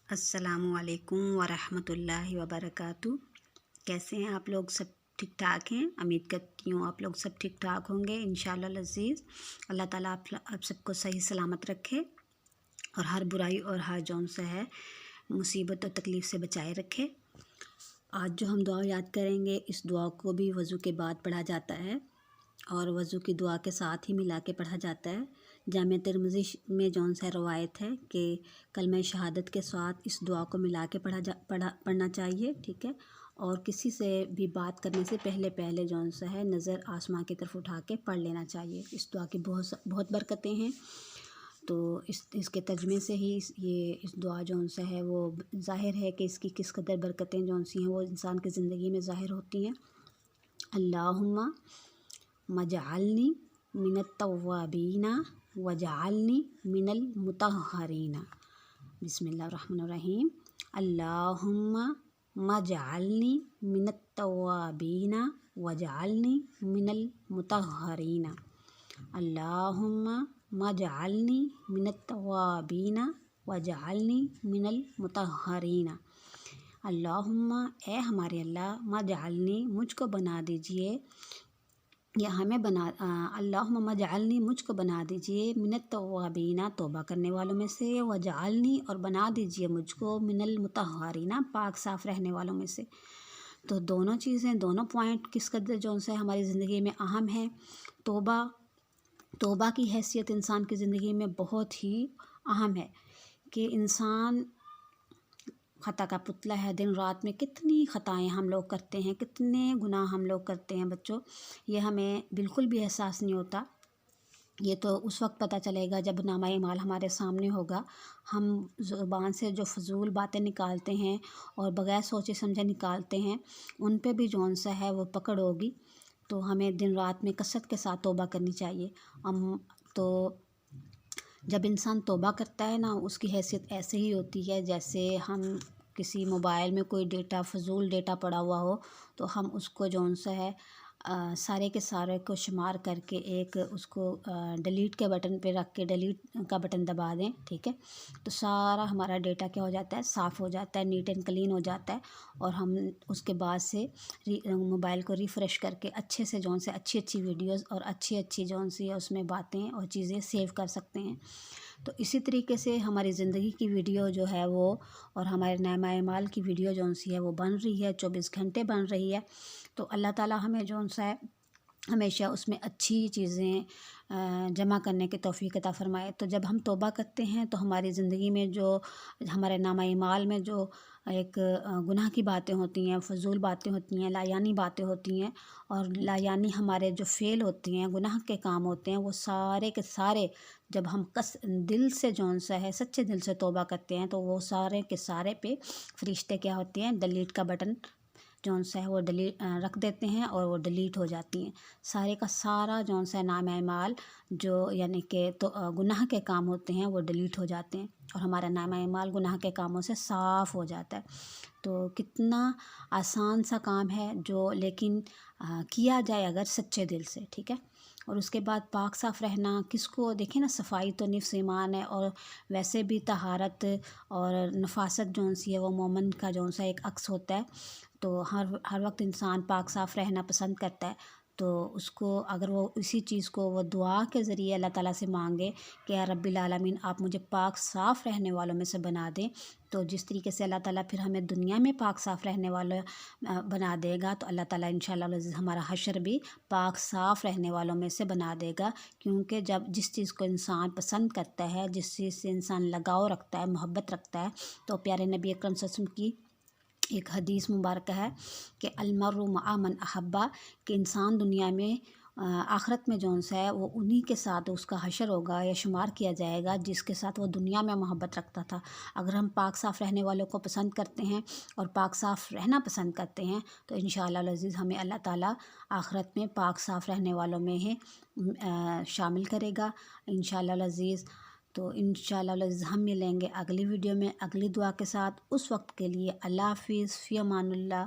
السلام علیکم ورحمۃ اللہ وبرکاتہ۔ کیسے ہیں آپ لوگ؟ سب ٹھیک ٹھاک ہیں؟ امید کرتی ہوں آپ لوگ سب ٹھیک ٹھاک ہوں گے انشاءاللہ العزیز۔ اللہ تعالیٰ آپ سب کو صحیح سلامت رکھے اور ہر برائی اور ہر جون سے ہے مصیبت اور تکلیف سے بچائے رکھے۔ آج جو ہم دعا یاد کریں گے، اس دعا کو بھی وضو کے بعد پڑھا جاتا ہے اور وضو کی دعا کے ساتھ ہی ملا کے پڑھا جاتا ہے۔ جامع ترمذی میں جون سے روایت ہے کہ کلمہ شہادت کے ساتھ اس دعا کو ملا کے پڑھنا چاہیے، ٹھیک ہے۔ اور کسی سے بھی بات کرنے سے پہلے جون سا ہے نظر آسمان کی طرف اٹھا کے پڑھ لینا چاہیے۔ اس دعا کی بہت برکتیں ہیں، تو اس کے ترجمے سے ہی اس دعا جون سا ہے وہ ظاہر ہے کہ اس کی کس قدر برکتیں جون سی ہیں وہ انسان کی زندگی میں ظاہر ہوتی ہیں۔ اللہم مجعلنی من التوابین وجعلنی من المطہرین۔ بسم اللہ الرحمن الرحیم۔ اللہم مجعلنی من التوابین وجعلنی من المطہرین۔ اللہم مجعلنی من التوابین وجعلنی من المطہرین۔ اللہم، اے ہمارے اللہ، مجعلنی، مجھ کو بنا دیجئے، یا ہمیں اللہم مجعلنی، مجھ کو بنا دیجئے، من التوابین، توبہ کرنے والوں میں سے، وجعلنی، اور بنا دیجئے مجھ کو، من المطہرین، پاک صاف رہنے والوں میں سے۔ تو دونوں چیزیں، دونوں پوائنٹ کس قدر جون سے ہماری زندگی میں اہم ہے۔ توبہ کی حیثیت انسان کی زندگی میں بہت ہی اہم ہے کہ انسان خطا کا پتلا ہے۔ دن رات میں کتنی خطائیں ہم لوگ کرتے ہیں، کتنے گناہ ہم لوگ کرتے ہیں بچوں، یہ ہمیں بالکل بھی احساس نہیں ہوتا۔ یہ تو اس وقت پتہ چلے گا جب نامہ اعمال ہمارے سامنے ہوگا۔ ہم زبان سے جو فضول باتیں نکالتے ہیں اور بغیر سوچے سمجھے نکالتے ہیں، ان پہ بھی جون سا ہے وہ پکڑ ہوگی۔ تو ہمیں دن رات میں کثرت کے ساتھ توبہ کرنی چاہیے۔ تو جب انسان توبہ کرتا ہے نا، اس کی حیثیت ایسے ہی ہوتی ہے جیسے ہم کسی موبائل میں کوئی ڈیٹا، فضول ڈیٹا پڑا ہوا ہو، تو ہم اس کو جون سا ہے سارے کے سارے کو شمار کر کے ایک اس کو ڈلیٹ کے بٹن پہ رکھ کے ڈلیٹ کا بٹن دبا دیں، ٹھیک ہے، تو سارا ہمارا ڈیٹا کیا ہو جاتا ہے، صاف ہو جاتا ہے، نیٹ اینڈ کلین ہو جاتا ہے۔ اور ہم اس کے بعد سے موبائل کو ریفریش کر کے اچھے سے جون سے اچھی ویڈیوز اور اچھی جون سی اس میں باتیں اور چیزیں سیو کر سکتے ہیں۔ تو اسی طریقے سے ہماری زندگی کی ویڈیو جو ہے وہ، اور ہمارے نامہ اعمال کی ویڈیو جون سی ہے وہ بن رہی ہے، 24 گھنٹے بن رہی ہے۔ تو اللہ تعالیٰ ہمیں جون سا ہے ہمیشہ اس میں اچھی چیزیں جمع کرنے کی توفیق عطا فرمائے۔ تو جب ہم توبہ کرتے ہیں تو ہماری زندگی میں جو ہمارے نامہ اعمال میں جو ایک گناہ کی باتیں ہوتی ہیں، فضول باتیں ہوتی ہیں، لایانی باتیں ہوتی ہیں، اور لایانی ہمارے جو فعل ہوتے ہیں، گناہ کے کام ہوتے ہیں، وہ سارے کے سارے جب ہم دل سے جون سا ہے سچے دل سے توبہ کرتے ہیں، تو وہ سارے کے سارے پہ فرشتے کیا ہوتے ہیں، ڈلیٹ کا بٹن جون سا ہے وہ رکھ دیتے ہیں اور وہ ڈلیٹ ہو جاتی ہیں۔ سارے کا سارا جون سا نام اعمال جو یعنی کہ تو گناہ کے کام ہوتے ہیں وہ ڈلیٹ ہو جاتے ہیں، اور ہمارا نام اعمال گناہ کے کاموں سے صاف ہو جاتا ہے۔ تو کتنا آسان سا کام ہے جو، لیکن کیا جائے اگر سچے دل سے، ٹھیک ہے۔ اور اس کے بعد پاک صاف رہنا کس کو، دیکھیں نا، صفائی تو نفس ایمان ہے، اور ویسے بھی طہارت اور نفاست جون سی ہے وہ مومن کا جون سا ایک عکس ہوتا ہے۔ تو ہر وقت انسان پاک صاف رہنا پسند کرتا ہے۔ تو اس کو اگر وہ اسی چیز کو وہ دعا کے ذریعے اللہ تعالیٰ سے مانگے کہ یا رب العالمین آپ مجھے پاک صاف رہنے والوں میں سے بنا دیں، تو جس طریقے سے اللہ تعالیٰ پھر ہمیں دنیا میں پاک صاف رہنے والوں بنا دے گا، تو اللہ تعالیٰ انشاءاللہ العزیز ہمارا حشر بھی پاک صاف رہنے والوں میں سے بنا دے گا۔ کیونکہ جب جس چیز کو انسان پسند کرتا ہے، جس چیز سے انسان لگاؤ رکھتا ہے، محبت رکھتا ہے، تو پیارے نبی اکرم صلی اللہ علیہ وسلم کی ایک حدیث مبارکہ ہے کہ المرء مع من احبہ، کہ انسان دنیا میں آخرت میں جون سا ہے وہ انہی کے ساتھ اس کا حشر ہوگا یا شمار کیا جائے گا جس کے ساتھ وہ دنیا میں محبت رکھتا تھا۔ اگر ہم پاک صاف رہنے والوں کو پسند کرتے ہیں اور پاک صاف رہنا پسند کرتے ہیں، تو انشاءاللہ العزیز ہمیں اللہ تعالیٰ آخرت میں پاک صاف رہنے والوں میں ہی شامل کرے گا انشاءاللہ العزیز۔ تو انشاءاللہ العزیز ہم ملیں گے اگلی ویڈیو میں اگلی دعا کے ساتھ۔ اس وقت کے لیے اللہ حافظ، فی امان اللہ۔